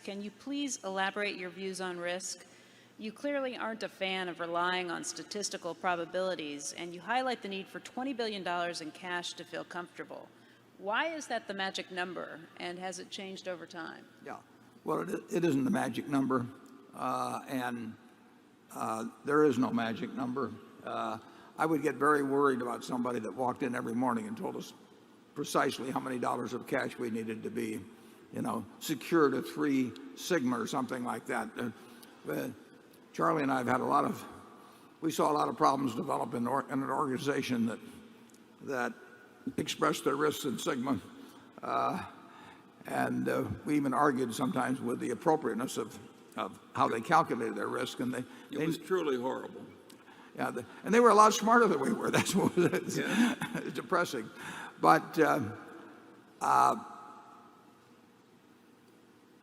Can you please elaborate your views on risk? You clearly aren't a fan of relying on statistical probabilities, and you highlight the need for $20 billion in cash to feel comfortable. Why is that the magic number, and has it changed over time? Yeah, well, it isn't the magic number, and there is no magic number. I would get very worried about somebody that walked in every morning and told us precisely how many dollars of cash we needed to be, secure to 3 sigma or something like that. Charlie and I have had we saw a lot of problems develop in an organization that expressed their risks in sigma, and we even argued sometimes with the appropriateness of how they calculated their risk, and it was truly horrible. Yeah, and they were a lot smarter than we were. That's what was depressing. But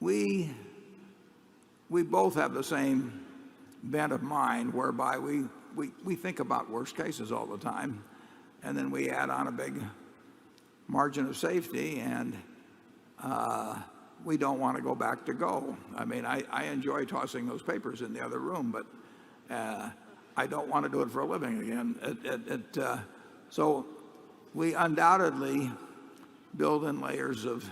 we both have the same bent of mind, whereby we think about worst cases all the time, and then we add on a big margin of safety, and we don't want to go back to go. I mean, I enjoy tossing those papers in the other room, but I don't want to do it for a living again. So we undoubtedly build in layers of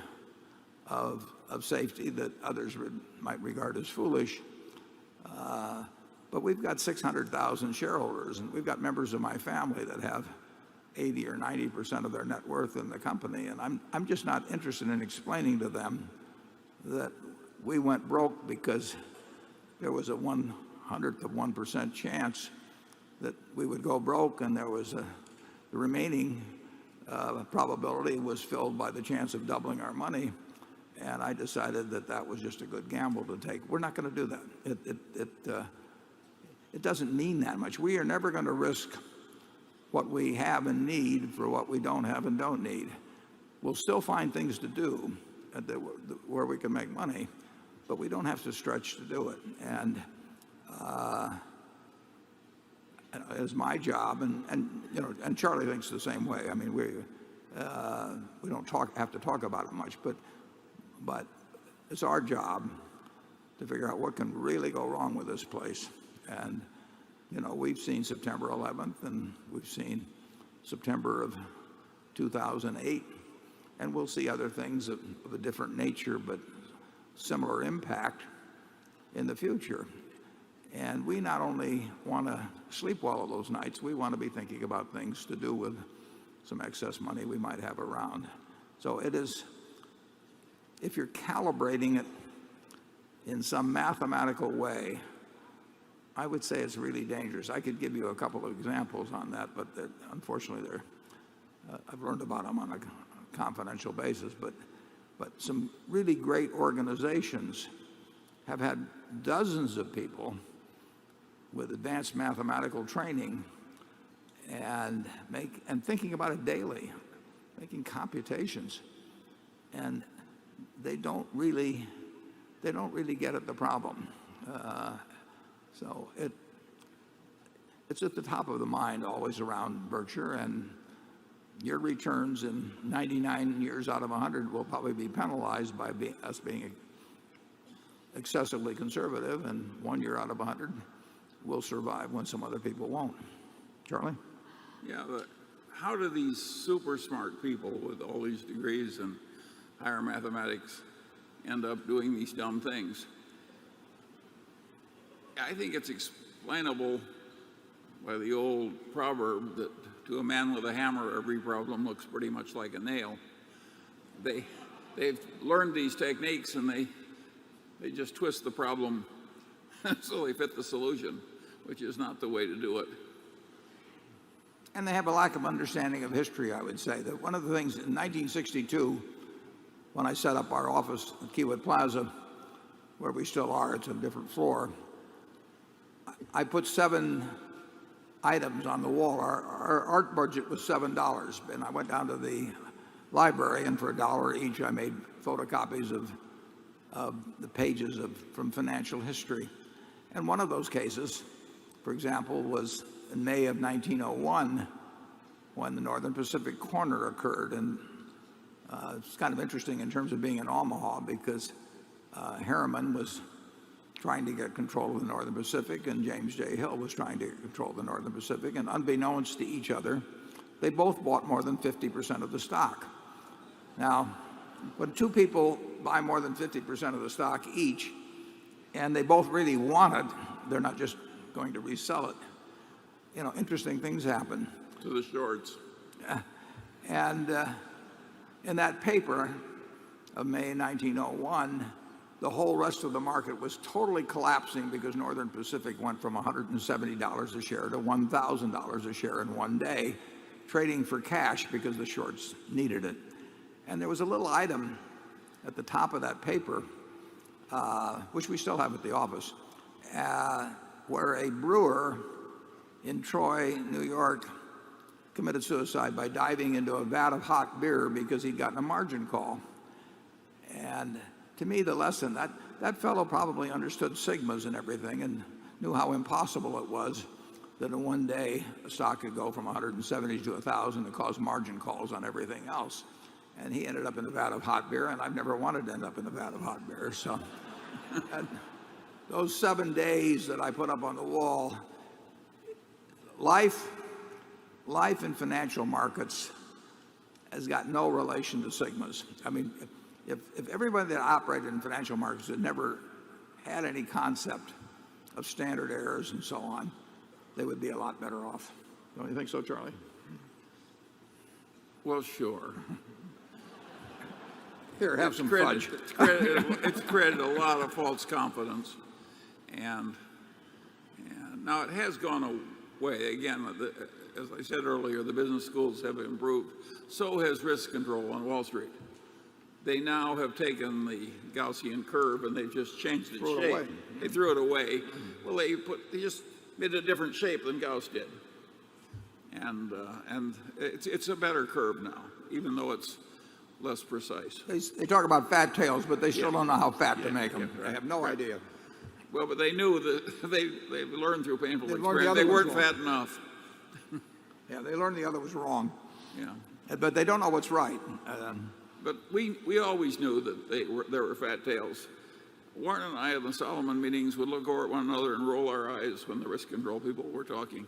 safety that others might regard as foolish. But we've got 600,000 shareholders, and we've got members of my family that have 80 or 90% of their net worth in the company, and I'm just not interested in explaining to them that we went broke because there was a 1/100th of 1% chance that we would go broke, and there was the remaining probability was filled by the chance of doubling our money, and I decided that was just a good gamble to take. We're not going to do that. It doesn't mean that much. We are never going to risk what we have and need for what we don't have and don't need. We'll still find things to do where we can make money, but we don't have to stretch to do it. And it's my job, and Charlie thinks the same way. I mean, we don't have to talk about it much, but it's our job to figure out what can really go wrong with this place. And we've seen September 11th, and we've seen September of 2008, and we'll see other things of a different nature but similar impact in the future. And we not only want to sleep well of those nights, we want to be thinking about things to do with some excess money we might have around. So it is, if you're calibrating it in some mathematical way, I would say it's really dangerous. I could give you a couple of examples on that, but unfortunately I've learned about them on a confidential basis. But some really great organizations have had dozens of people with advanced mathematical training and thinking about it daily, making computations, and they don't really get at the problem. So it's at the top of the mind always around Berkshire, and your returns in 99 years out of 100 will probably be penalized by us being excessively conservative, and 1 year out of 100 will survive when some other people won't. Charlie? Yeah, but how do these super smart people with all these degrees in higher mathematics end up doing these dumb things? I think it's explainable by the old proverb that to a man with a hammer, every problem looks pretty much like a nail. They've learned these techniques, and they just twist the problem so they fit the solution, which is not the way to do it. And they have a lack of understanding of history, I would say. That one of the things in 1962, when I set up our office at Keywood Plaza, where we still are, it's a different floor, I put 7 items on the wall. Our art budget was $7, and I went down to the library, and for $1 each I made photocopies of the pages from financial history. And one of those cases, for example, was in May of 1901, when the Northern Pacific Corner occurred. And it's kind of interesting in terms of being in Omaha, because Harriman was trying to get control of the Northern Pacific, and James J. Hill was trying to get control of the Northern Pacific, and unbeknownst to each other, they both bought more than 50% of the stock. Now, when two people buy more than 50% of the stock each, and they both really want it, they're not just going to resell it. Interesting things happen. To the shorts. And in that paper of May 1901, the whole rest of the market was totally collapsing because Northern Pacific went from $170 a share to $1,000 a share in one day, trading for cash because the shorts needed it. And there was a little item at the top of that paper, which we still have at the office, where a brewer in Troy, New York, committed suicide by diving into a vat of hot beer because he'd gotten a margin call. And to me, the lesson, that fellow probably understood sigmas and everything and knew how impossible it was that in one day a stock could go from 170 to 1,000 and cause margin calls on everything else. And he ended up in a vat of hot beer, and I've never wanted to end up in a vat of hot beer. So those 7 days that I put up on the wall, life in financial markets has got no relation to sigmas. I mean, if everybody that operated in financial markets had never had any concept of standard errors and so on, they would be a lot better off. Don't you think so, Charlie? Well, sure. Here, have some fudge. It's created a lot of false confidence. And now it has gone away. Again, as I said earlier, the business schools have improved. So has risk control on Wall Street. They now have taken the Gaussian curve and they've just changed its shape. Away. They threw it away. Well, they just made a different shape than Gauss did. And it's a better curve now, even though it's less precise. They talk about fat tails, but they still don't know how fat to make them. Yeah, right. I have no idea. Well, but they knew that they've learned through painful learned the experience. other They was weren't wrong. fat enough. Yeah, they learned the other was wrong. Yeah. But they don't know what's right. But we always knew that there were fat tails. Warren and I at the Solomon meetings would look over at one another and roll our eyes when the risk control people were talking.